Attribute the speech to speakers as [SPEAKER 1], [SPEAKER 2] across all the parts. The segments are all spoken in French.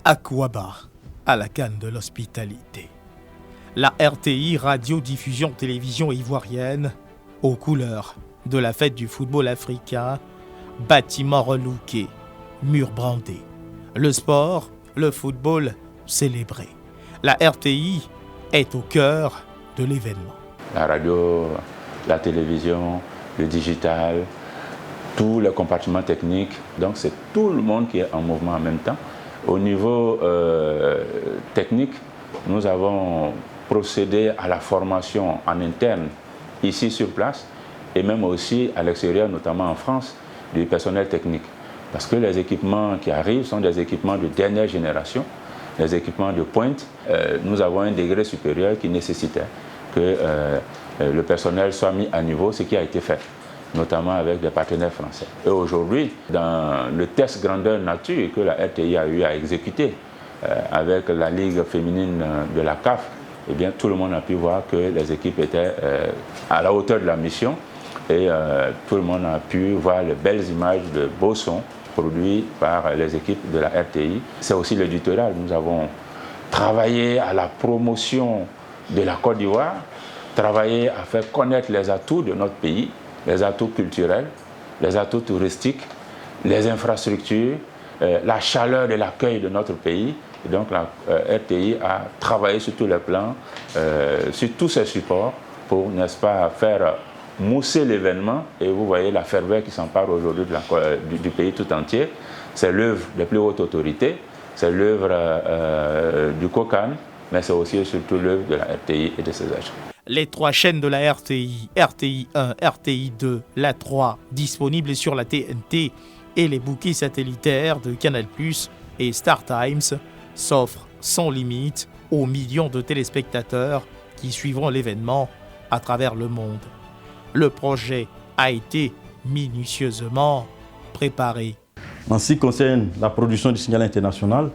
[SPEAKER 1] Aquaba, à la CAN de l'hospitalité. La RTI, radio-diffusion télévision ivoirienne, aux couleurs de la fête du football africain, bâtiments relookés, murs brandés. Le sport, le football célébré. La RTI est au cœur de l'événement.
[SPEAKER 2] La radio, la télévision, le digital, tous les compartiments techniques. Donc c'est tout le monde qui est en mouvement en même temps. Au niveau technique, nous avons procédé à la formation en interne ici sur place et même aussi à l'extérieur, notamment en France, du personnel technique. Parce que les équipements qui arrivent sont des équipements de dernière génération, des équipements de pointe. Nous avons un degré supérieur qui nécessitait que le personnel soit mis à niveau, ce qui a été fait, notamment avec des partenaires français. Et aujourd'hui, dans le test grandeur nature que la RTI a eu à exécuter avec la Ligue féminine de la CAF, eh bien, tout le monde a pu voir que les équipes étaient à la hauteur de la mission et tout le monde a pu voir les belles images de beaux sons produits par les équipes de la RTI. C'est aussi l'éditorial. Nous avons travaillé à la promotion de la Côte d'Ivoire, travaillé à faire connaître les atouts de notre pays, les atouts culturels, les atouts touristiques, les infrastructures, la chaleur de l'accueil de notre pays. Et donc la RTI a travaillé sur tous les plans, sur tous ces supports pour, n'est-ce pas, faire mousser l'événement. Et vous voyez la ferveur qui s'empare aujourd'hui du pays tout entier. C'est l'œuvre des plus hautes autorités, c'est l'œuvre du COCAN, mais c'est aussi et surtout l'œuvre de la RTI et de ses agents.
[SPEAKER 1] Les 3 chaînes de la RTI, RTI 1, RTI 2, la 3, disponibles sur la TNT et les bouquets satellitaires de Canal+ et Star Times, s'offrent sans limite aux millions de téléspectateurs qui suivront l'événement à travers le monde. Le projet a été minutieusement préparé.
[SPEAKER 3] En ce qui concerne la production du signal international,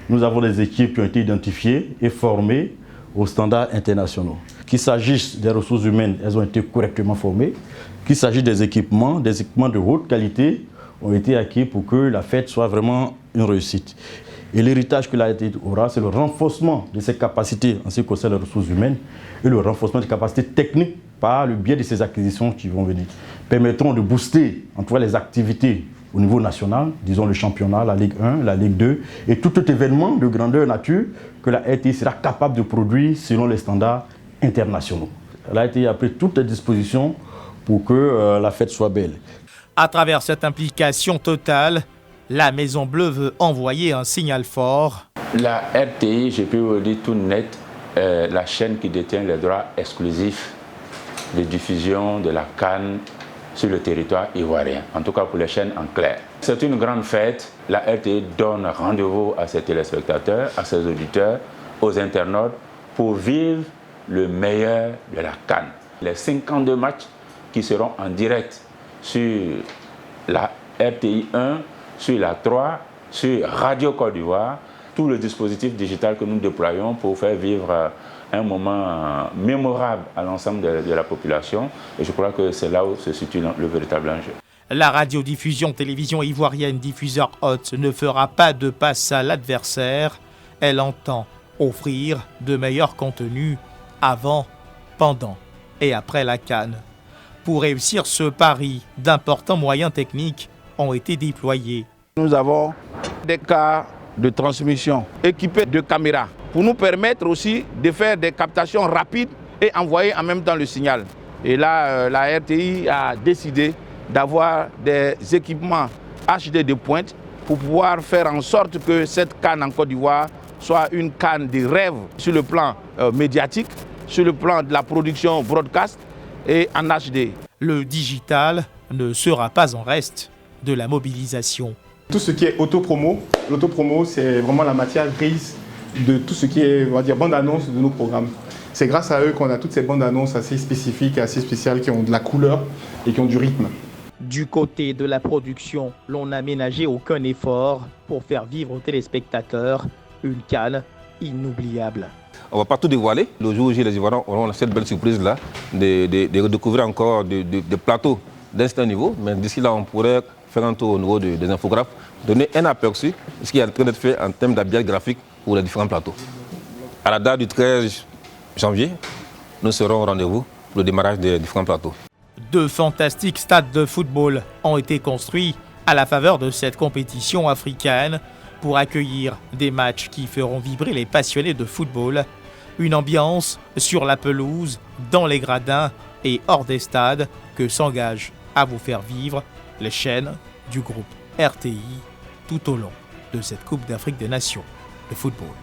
[SPEAKER 3] nous avons des équipes qui ont été identifiées et formées aux standards internationaux. Qu'il s'agisse des ressources humaines, elles ont été correctement formées. Qu'il s'agisse des équipements de haute qualité ont été acquis pour que la fête soit vraiment une réussite. Et l'héritage que la RTI aura, c'est le renforcement de ses capacités en ce qui concerne les ressources humaines et le renforcement des capacités techniques par le biais de ces acquisitions qui vont venir. Permettront de booster en tout cas les activités au niveau national, disons le championnat, la Ligue 1, la Ligue 2 et tout événement de grandeur nature que la RTI sera capable de produire selon les standards internationaux. La RTI a pris toutes les dispositions pour que la fête soit belle.
[SPEAKER 1] À travers cette implication totale, la Maison Bleue veut envoyer un signal fort.
[SPEAKER 2] La RTI, je peux vous le dire tout net, est la chaîne qui détient les droits exclusifs de diffusion de la CAN sur le territoire ivoirien, en tout cas pour les chaînes en clair. C'est une grande fête. La RTI donne rendez-vous à ses téléspectateurs, à ses auditeurs, aux internautes pour vivre le meilleur de la CAN. Les 52 matchs qui seront en direct sur la RTI 1, sur la 3, sur Radio Côte d'Ivoire, tout le dispositif digital que nous déployons pour faire vivre un moment mémorable à l'ensemble de la population. Et je crois que c'est là où se situe le véritable enjeu.
[SPEAKER 1] La radiodiffusion télévision ivoirienne diffuseur hôte ne fera pas de passe à l'adversaire. Elle entend offrir de meilleurs contenus avant, pendant et après la CAN. Pour réussir ce pari, d'importants moyens techniques ont été déployés.
[SPEAKER 4] Nous avons des cas de transmission équipés de caméras pour nous permettre aussi de faire des captations rapides et envoyer en même temps le signal. Et là, la RTI a décidé d'avoir des équipements HD de pointe pour pouvoir faire en sorte que cette CAN en Côte d'Ivoire soit une CAN de rêve sur le plan médiatique, sur le plan de la production broadcast et en HD.
[SPEAKER 1] Le digital ne sera pas en reste de la mobilisation.
[SPEAKER 5] Tout ce qui est autopromo, l'autopromo, c'est vraiment la matière grise de tout ce qui est, on va dire, bande-annonce de nos programmes. C'est grâce à eux qu'on a toutes ces bandes-annonces assez spécifiques et assez spéciales qui ont de la couleur et qui ont du rythme.
[SPEAKER 1] Du côté de la production, l'on n'a ménagé aucun effort pour faire vivre aux téléspectateurs une CAN inoubliable.
[SPEAKER 6] On ne va pas tout dévoiler. Le jour où les Ivoiriens auront cette belle surprise-là de redécouvrir encore des plateaux d'un certain niveau. Mais d'ici là, on pourrait faire un tour au niveau des infographes, donner un aperçu de ce qui est en train d'être fait en termes d'habillage graphique pour les différents plateaux. À la date du 13 janvier, nous serons au rendez-vous pour le démarrage des différents plateaux.
[SPEAKER 1] 2 fantastiques stades de football ont été construits à la faveur de cette compétition africaine pour accueillir des matchs qui feront vibrer les passionnés de football. Une ambiance sur la pelouse, dans les gradins et hors des stades que s'engagent à vous faire vivre les chaînes du groupe RTI tout au long de cette Coupe d'Afrique des Nations de football.